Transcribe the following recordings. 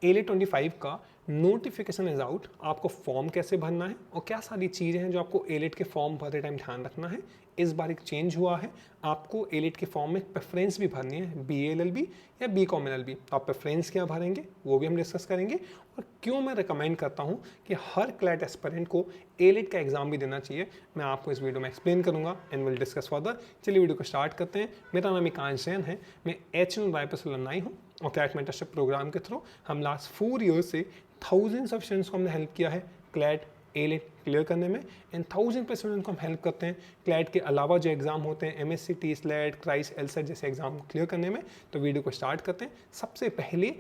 AILET 25 का notification is out. आपको form कैसे भरना है और क्या सारी चीज़ें हैं जो आपको एलेट के फॉर्म भरते टाइम ध्यान रखना है। इस बार एक चेंज हुआ है, आपको एलेट के फॉर्म में प्रेफरेंस भी भरनी है, BA-LLB या BCom LLB। तो आप प्रेफरेंस क्या भरेंगे वो भी हम डिस्कस करेंगे, और क्यों मैं रिकमेंड करता हूँ कि हर क्लैट एस्पिरेंट को एलेट का एग्जाम भी देना चाहिए, मैं आपको इस वीडियो में एक्सप्लेन करूँगा एंड विल डिस्कस फर्दर। चलिए वीडियो को स्टार्ट करते हैं। मेरा नाम एकांश जैन है, मैं HN रायपुर अलमनाई हूँ और क्लैट मेंटरशिप प्रोग्राम के थ्रू हम लास्ट 4 ईयर्स से थाउजेंड्स ऑफ स्टूडेंट्स को हमने हेल्प किया है क्लैट एलेट क्लियर करने में, एंड 1000+ स्टूडेंट्स को हम हेल्प करते हैं क्लैट के अलावा जो एग्जाम होते हैं MSc, TSLET, क्राइस, LSAT जैसे एग्जाम को क्लियर करने में। तो वीडियो को स्टार्ट करते हैं। सबसे पहले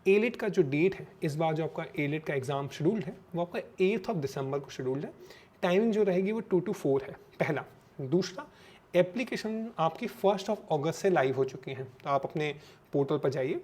एलेट का जो डेट है, इस बार जो आपका एलेट का एग्जाम शेड्यूल्ड है वो आपका 8 दिसंबर को शेड्यूल्ड है। टाइमिंग जो रहेगी वो 2 to 4 है, पहला। दूसरा, एप्लीकेशन आपकी 1 अगस्त से लाइव हो चुकी हैं, तो आप अपने पोर्टल पर जाइए,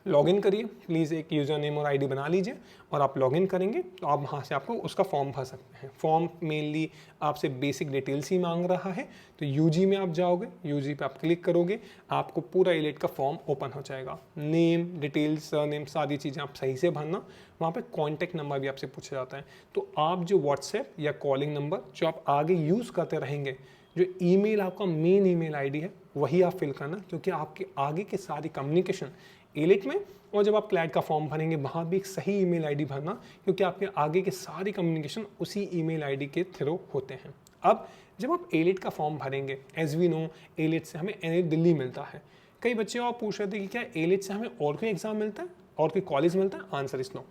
लॉगिन करिए, प्लीज़ एक यूज़र नेम और आईडी बना लीजिए और आप लॉगिन करेंगे तो आप वहाँ से आपको उसका फॉर्म भर सकते हैं। फॉर्म मेनली आपसे बेसिक डिटेल्स ही मांग रहा है, तो यूजी में आप जाओगे, यूजी पे आप क्लिक करोगे, आपको पूरा एलेट का फॉर्म ओपन हो जाएगा। नेम, डिटेल्स, सरनेम, सारी चीज़ें आप सही से भरना। वहाँ पे कॉन्टैक्ट नंबर भी आपसे पूछा जाता है, तो आप जो व्हाट्सएप या कॉलिंग नंबर जो आप आगे यूज़ करते रहेंगे, जो ईमेल आपका मेन ईमेल आईडी है वही आप फिल करना, क्योंकि आपके आगे की सारी कम्युनिकेशन एलेट में, और जब आप क्लैट का फॉर्म भरेंगे वहाँ भी एक सही ईमेल आईडी भरना, क्योंकि आपके आगे के सारी कम्युनिकेशन उसी ईमेल आईडी के थ्रू होते हैं। अब जब आप एलेट का फॉर्म भरेंगे, एज वी नो एलेट से हमें एलेट दिल्ली मिलता है। कई बच्चे आप पूछ रहे थे कि क्या एलेट से हमें और कोई एग्जाम मिलता है और कोई कॉलेज मिलता है? Answer is no.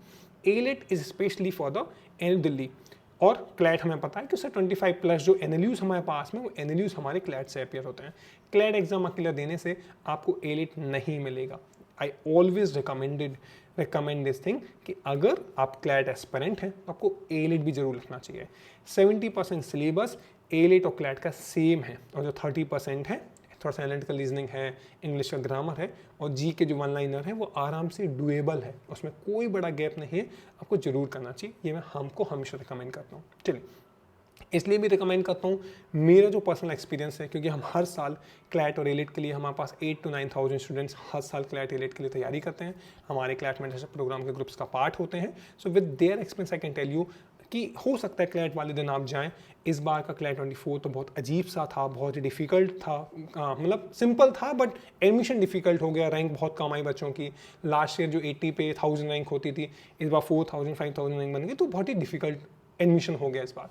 AILET is specially for the AILET Delhi, और क्लैट हमें पता है कि उससे 25+ जो NLUs हमारे पास में, वो NLUs हमारे क्लैट से अपियर होते हैं। क्लैट एग्जाम अकेला देने से आपको एलेट नहीं मिलेगा। I always recommend this thing कि अगर आप क्लैट एस्पिरेंट हैं तो आपको एलेट भी जरूर लिखना चाहिए। 70% सिलेबस एलेट और क्लैट का सेम है, और जो 30% है थोड़ा सा एनालिटिकल रीजनिंग है, इंग्लिश का ग्रामर है, और जी के जो 1 लाइनर है वो आराम से डुएबल है, उसमें कोई बड़ा गैप नहीं है, आपको जरूर करना चाहिए। ये मैं हमको हमेशा रिकमेंड करता हूँ। चलिए, इसलिए भी रिकमेंड करता हूँ, मेरा जो पर्सनल एक्सपीरियंस है, क्योंकि हम हर साल क्लैट और एलेट के लिए हमारे पास 8 to 9,000 स्टूडेंट्स हर साल क्लैट एलेट के लिए तैयारी करते हैं, हमारे क्लैट मेंटरशिप प्रोग्राम के ग्रुप्स का पार्ट होते हैं। So with their experience I can tell you कि हो सकता है क्लैट वाले दिन आप जाएं। इस बार का क्लैट 24 तो बहुत अजीब सा था, बहुत ही डिफ़िकल्ट था, मतलब सिंपल था बट एडमिशन डिफ़िकल्ट हो गया, रैंक बहुत कम आई बच्चों की। लास्ट ईयर जो 80 पे 1000 रैंक होती थी, इस बार 4000 5000 रैंक बन गई, तो बहुत ही डिफ़िकल्ट एडमिशन हो गया इस बार।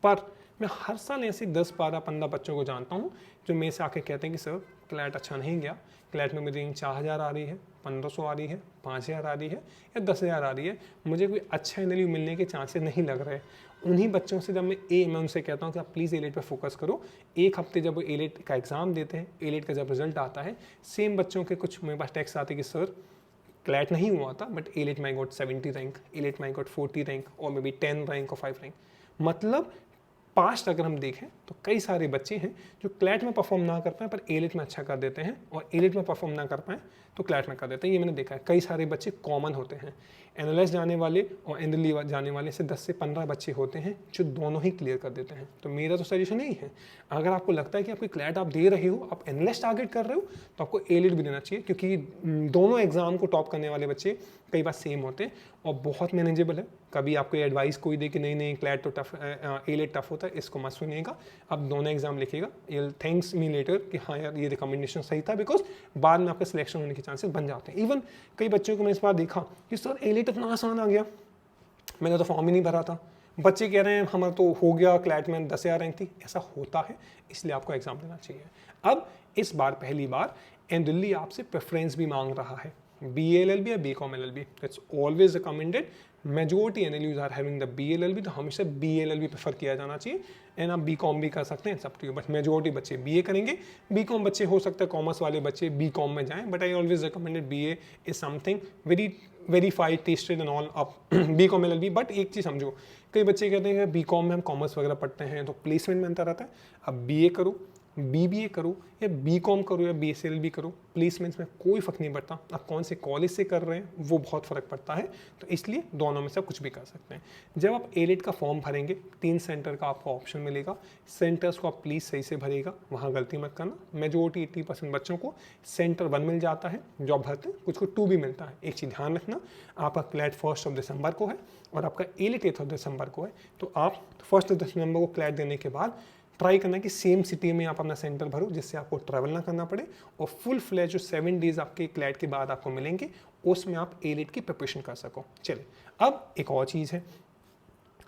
पर मैं हर साल ऐसे 10, 12, 15 बच्चों को जानता हूँ जो मेरे से आके कहते हैं कि सर क्लैट अच्छा नहीं गया, क्लैट में मेरी रैंक 4000 आ रही है, 1500 आ रही है, 5000 आ रही है या 10,000 आ रही है, मुझे कोई अच्छा NLU मिलने के चांसेस नहीं लग रहे। उन्हीं बच्चों से जब मैं उनसे कहता हूँ कि आप प्लीज़ एलेट पे फोकस करो। एक हफ्ते जब वो एलेट का एग्ज़ाम देते हैं, एलेट का जब रिजल्ट आता है, सेम बच्चों के कुछ मेरे पास टेक्स्ट आते हैं कि सर क्लैट नहीं हुआ था बट एलेट में आई गॉट 70 रैंक, एलेट में आई गॉट 40 रैंक और मे बी 10 रैंक और 5 रैंक। मतलब पास्ट अगर हम देखें तो कई सारे बच्चे हैं जो क्लैट में परफॉर्म ना कर पाए पर एलेट में अच्छा कर देते हैं, और एलेट में परफॉर्म ना कर पाए तो क्लैट में कर देते हैं। ये मैंने देखा है, कई सारे बच्चे कॉमन होते हैं। एनालिस्ट जाने वाले और एनएलडी जाने वाले से 10 से 15 बच्चे होते हैं जो दोनों ही क्लियर कर देते हैं। तो मेरा तो सजेशन यही है, अगर आपको लगता है कि आपकी क्लैट आप दे रहे हो, आप एनालिस्ट टारगेट कर रहे हो, तो आपको एलेट भी देना चाहिए, क्योंकि दोनों एग्जाम को टॉप करने वाले बच्चे कई बार सेम होते हैं और बहुत मैनेजेबल है। कभी आपको एडवाइस कोई दे कि नहीं नहीं क्लैट तो टफ, एलेट टफ होता है, इसको मत सुनिएगा, आप दोनों एग्जाम लिखिएगा, ये थैंक्स मी लेटर कि हाँ यार ये रिकमेंडेशन सही था, बिकॉज बाद में आपका सिलेक्शन होने के चांसेस बन जाते हैं। इवन कई बच्चों को मैंने इस बार देखा कि सर एलेट इतना आसान आ गया, मैंने तो फॉर्म ही नहीं भरा था, बच्चे कह रहे हैं हमारा तो हो गया, क्लैट में 10,000 रैंक थी। ऐसा होता है, इसलिए आपको एग्जाम देना चाहिए। अब इस बार पहली बार एन दिल्ली आपसे प्रेफरेंस भी मांग रहा है, BA-LLB या BCom LLB, that's always recommended. Majority NLUs are having the BA-LLB, तो हमेशा BA-LLB प्रेफर किया जाना चाहिए, एंड आप BCom भी कर सकते हैं, सब टू यू, बट मेजोरिटी बच्चे BA करेंगे। BCom बच्चे हो सकता है कॉमर्स वाले बच्चे BCom में जाएं, but I always recommended BA is something very verified, tested and all of BCom LLB। But एक चीज़ समझो, कई बच्चे कहते हैं कि BCom में हम कॉमर्स वगैरह पढ़ते हैं तो प्लेसमेंट में अंतर आता है। अब BA करो, BBA करो या BCom करो या BSLB करो, प्लेसमेंट्स में कोई फ़र्क नहीं पड़ता। आप कौन से कॉलेज से कर रहे हैं वो बहुत फ़र्क पड़ता है, तो इसलिए दोनों में से आप कुछ भी कर सकते हैं। जब आप एलिट का फॉर्म भरेंगे 3 सेंटर का आपको ऑप्शन मिलेगा। सेंटर्स को आप प्लीज़ सही से भरिएगा, वहाँ गलती मत करना। मेजोरिटी 80% बच्चों को सेंटर 1 मिल जाता है जो आप भरते हैं, कुछ को 2 भी मिलता है। एक चीज़ ध्यान रखना, आपका क्लैट 1 दिसंबर को है और आपका एलिट 8 दिसंबर को है, तो आप 1 दिसंबर को क्लैट देने के बाद ट्राई करना कि सेम सिटी में आप अपना सेंटर भरो, जिससे आपको ट्रैवल ना करना पड़े, और फुल फ्लैश जो 7 डेज आपके क्लैट के बाद आपको मिलेंगे उसमें आप एलिट की प्रिपरेशन कर सको। चलिए, अब एक और चीज़ है,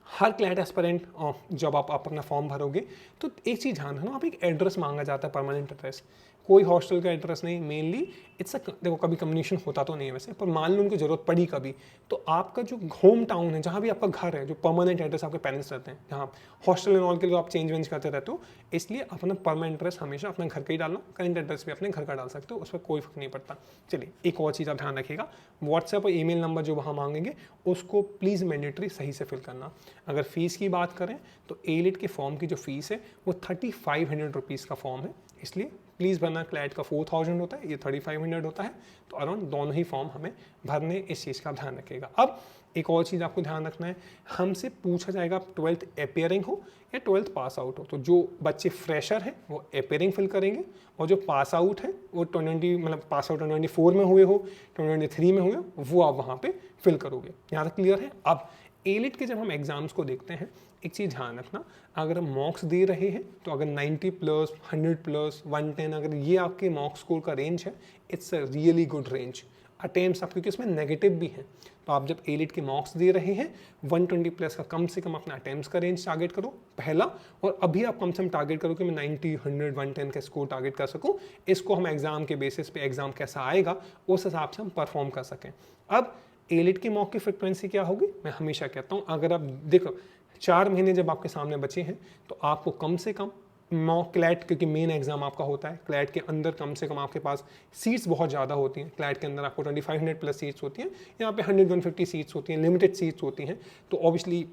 हर क्लैट एस्पिरेंट जब आप अपना फॉर्म भरोगे तो एक चीज़ ध्यान रखना, आप एक एड्रेस मांगा जाता है, परमानेंट एड्रेस, कोई हॉस्टल का एड्रेस नहीं। मेनली इट्स देखो कभी कम्युनिकेशन होता तो नहीं है वैसे, पर मान लो उनको ज़रूरत पड़ी कभी, तो आपका जो होम टाउन है, जहाँ भी आपका घर है, जो परमानेंट एड्रेस आपके पेरेंट्स रहते हैं, जहाँ हॉस्टल एंड ऑल के लिए आप चेंज वेंज करते रहते हो, इसलिए अपना परमानेंट एड्रेस हमेशा अपने घर का ही डालना। करेंट एड्रेस भी अपने घर का डाल सकते हो, उस पर कोई फर्क नहीं पड़ता। चलिए, एक और चीज़ आप ध्यान रखिएगा, व्हाट्सएप और ईमेल नंबर जो वहाँ मांगेंगे उसको प्लीज़ मैंडेटरी सही से फिल करना। अगर फ़ीस की बात करें तो एलिट के फॉर्म की जो फ़ीस है वो 3500 रुपीज़ का फॉर्म है, इसलिए प्लीज़ भरना। क्लैट का 4000 होता है, ये 3500 होता है, तो अराउंड दोनों ही फॉर्म हमें भरने, इस चीज़ का ध्यान रखिएगा। अब एक और चीज़ आपको ध्यान रखना है, हमसे पूछा जाएगा आप 12th अपेयरिंग हो या 12th पास आउट हो, तो जो बच्चे फ्रेशर हैं वो अपेयरिंग फिल करेंगे, और जो पास आउट है वो 20 मतलब पास आउट 2024 में हुए हो, 2023 में हुए हो, वो आप वहाँ पे फिल करोगे। यहाँ तक क्लियर है। अब एलिट के जब हम एग्ज़ाम्स को देखते हैं, एक चीज़ ध्यान रखना, अगर हम मॉक्स दे रहे हैं तो अगर 90+, 100+, 110 अगर ये आपके मॉक स्कोर का रेंज है, it's a really good range. Attempts आप, क्योंकि इसमें नेगेटिव भी हैं, तो आप जब एलिट के मॉक्स दे रहे हैं 120+ का कम से कम अपना अटेम्प्ट्स का रेंज टारगेट करो पहला, और अभी आप कम से कम टारगेट करो कि मैं 90, 100, 110 का स्कोर टारगेट कर सकूं। इसको हम एग्जाम के बेसिस पे, एग्जाम कैसा आएगा उस हिसाब से हम परफॉर्म कर सकें। अब एलिट के मॉक की फ्रिक्वेंसी क्या होगी, मैं हमेशा कहता हूँ, अगर आप देखो 4 महीने जब आपके सामने बचे हैं तो आपको कम से कम मॉक क्लैट, क्योंकि मेन एग्जाम आपका होता है, क्लैट के अंदर कम से कम आपके पास सीट्स बहुत ज़्यादा होती हैं। क्लैट के अंदर आपको 2500+ सीट्स होती हैं, यहाँ पे 100-150 सीट्स होती हैं, लिमिटेड सीट्स होती हैं, तो ऑब्वियसली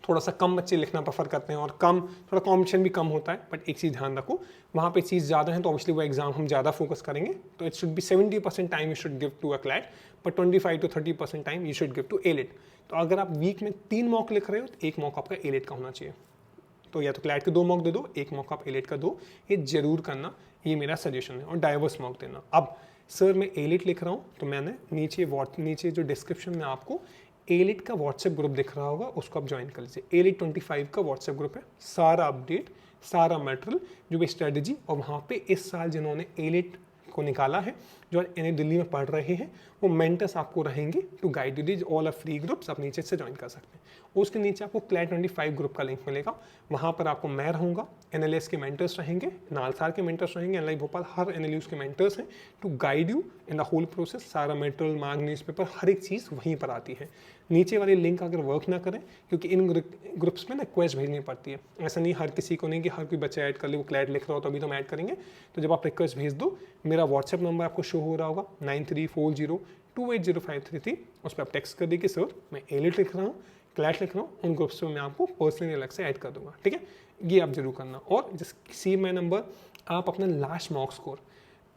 थोड़ा सा कम बच्चे लिखना प्रेफर करते हैं और कम, थोड़ा कॉम्पिटिशन भी कम होता है। बट एक चीज़ ध्यान रखो, वहाँ पे चीज़ ज़्यादा है तो ऑब्वियसली वो एग्जाम हम ज़्यादा फोकस करेंगे, तो it should be 70% time you should give to a CLAT, but 25-30% time you should give to AILET. तो अगर आप वीक में 3 मॉक लिख रहे हो तो 1 मॉक आपका एलिट का होना चाहिए, तो या तो क्लैट के 2 मॉक दे दो, 1 मॉक आप एलिट का दो, ये जरूर करना, ये मेरा सजेशन है। और डाइवर्स मॉक देना। अब सर मैं एलिट लिख रहा हूँ, तो मैंने नीचे जो डिस्क्रिप्शन में आपको एलिट का व्हाट्सएप ग्रुप दिख रहा होगा, उसको आप ज्वाइन कर लीजिए। एलिट 25 का व्हाट्सएप ग्रुप है, सारा अपडेट, सारा मटेरियल, जो भी स्ट्रेटजी, और वहाँ पे इस साल जिन्होंने एलिट को निकाला है, जो यानी दिल्ली में पढ़ रहे हैं, वो मेंटर्स आपको रहेंगे to guide you. These all are free groups, आप नीचे से ज्वाइन कर सकते हैं। उसके नीचे आपको क्लैट 25 ग्रुप का लिंक मिलेगा, वहाँ पर आपको मैं रहूँगा, एनएलएस के मेंटर्स रहेंगे, नालसार के मेंटर्स रहेंगे, एनएलआई भोपाल, हर एनएलयूज के मेंटर्स हैं to guide you in the whole process. सारा मटेरियल, मार्क, न्यूज़पेपर, हर एक चीज़ वहीं पर आती है। नीचे वाली लिंक अगर वर्क ना करें, क्योंकि इन ग्रुप्स में ना रिक्वेस्ट भेजनी पड़ती है, ऐसा नहीं हर किसी को नहीं कि हर कोई बच्चा ऐड कर ले, वो क्लैट लिख रहा हो तो अभी तो हम ऐड करेंगे। तो जब आप रिक्वेस्ट भेज दो, मेरा व्हाट्सएप नंबर आपको शो हो रहा होगा 9340280533, उस पर आप टेक्स्ट कर दीजिए सर मैं एलिट लिख रहा हूँ, क्लैट लिख रहा हूँ, उन ग्रुप्स में मैं आपको पर्सनली अलग से ऐड कर दूंगा, ठीक है। ये आप जरूर करना। और जिस किसी में नंबर आप अपना लास्ट मॉक स्कोर,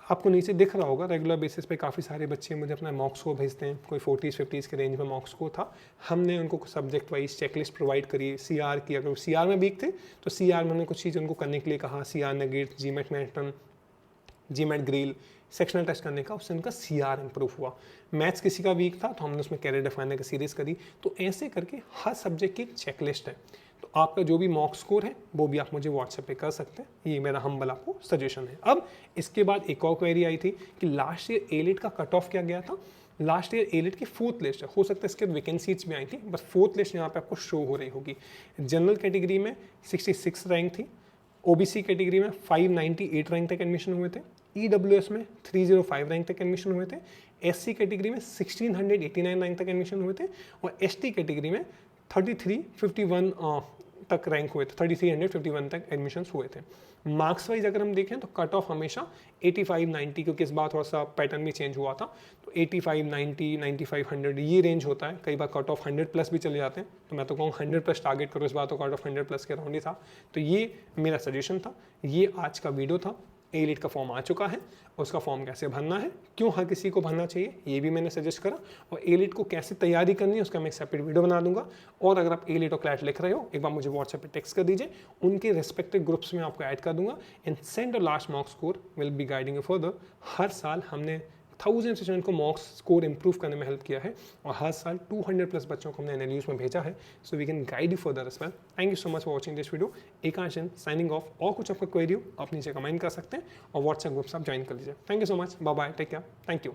आपको नीचे दिख रहा होगा, रेगुलर बेसिस पे काफ़ी सारे बच्चे मुझे अपना मॉक स्कोर भेजते हैं, कोई 40s-50s के रेंज में मॉक स्कोर था। हमने उनको सब्जेक्ट वाइज चेकलिस्ट प्रोवाइड करी, सीआर की, अगर सीआर में वीक थे तो सीआर में हमने कुछ चीज़ उनको करने के लिए कहा, सीआर नेगेट, जीमेट मैटन, जीमेट ग्रिल, सेक्शनल टेस्ट करने का, उससे उनका सीआर इंप्रूव हुआ। मैथ्स किसी का वीक था तो हमने उसमें कैरियर डिफाइनर की सीरीज़ करी। तो ऐसे करके हर सब्जेक्ट की एक चेकलिस्ट है, तो आपका जो भी मॉक स्कोर है वो भी आप मुझे व्हाट्सएप पे कर सकते हैं, ये मेरा हम्बल आपको सजेशन है। अब इसके बाद एक और क्वेरी आई थी कि लास्ट ईयर एलिट का कट ऑफ क्या गया था। लास्ट ईयर एलिट की 4th लिस्ट है, हो सकता है इसके वैकेंसीज भी आई थी, बस 4th लिस्ट यहाँ पे आपको शो हो रही होगी। जनरल कैटेगरी में 66 रैंक थी, ओबीसी कैटेगरी में 598 रैंक तक एडमिशन हुए थे, ईडब्ल्यूएस में 305 रैंक तक एडमिशन हुए थे, एससी कैटेगरी में 1689 रैंक तक एडमिशन हुए थे, और एसटी कैटेगरी में 3351 तक रैंक हुए थे, 3351 तक एडमिशन्स हुए थे। मार्क्स वाइज अगर हम देखें तो कट ऑफ हमेशा 85 90, क्योंकि इस बार थोड़ा सा पैटर्न भी चेंज हुआ था, तो 85 90 95 100 ये रेंज होता है। कई बार कट ऑफ 100 प्लस भी चले जाते हैं, तो मैं तो कहूँ 100 प्लस टारगेट करो, इस बार तो कट ऑफ 100 प्लस के राउंड ही था। तो ये मेरा सजेशन था, ये आज का वीडियो था। एलिट का फॉर्म आ चुका है, उसका फॉर्म कैसे भरना है, क्यों हर किसी को भरना चाहिए, ये भी मैंने सजेस्ट करा, और एलिट को कैसे तैयारी करनी है उसका मैं एक सेपरेट वीडियो बना दूंगा। और अगर आप एलिट और क्लैट लिख रहे हो, एक बार मुझे व्हाट्सएप पे टेक्स्ट कर दीजिए, उनके रिस्पेक्टिव ग्रुप्स में आपको ऐड कर दूंगा। And send a last mock score will be guiding you further. हर साल हमने 1000 स्टूडेंट को मॉक स्कोर इंप्रूव करने में हेल्प किया है, और हर साल 200 प्लस बच्चों को हमने एनएलयूज में भेजा है। So we can guide you further as well. Thank you so much for watching this video. Ekansh signing off. और कुछ आपका क्वेरी हो आप नीचे कमेंट कर सकते हैं, और व्हाट्सएप ग्रुप्स आप ज्वाइन कर लीजिए। Thank you so much, bye bye, take care, thank you.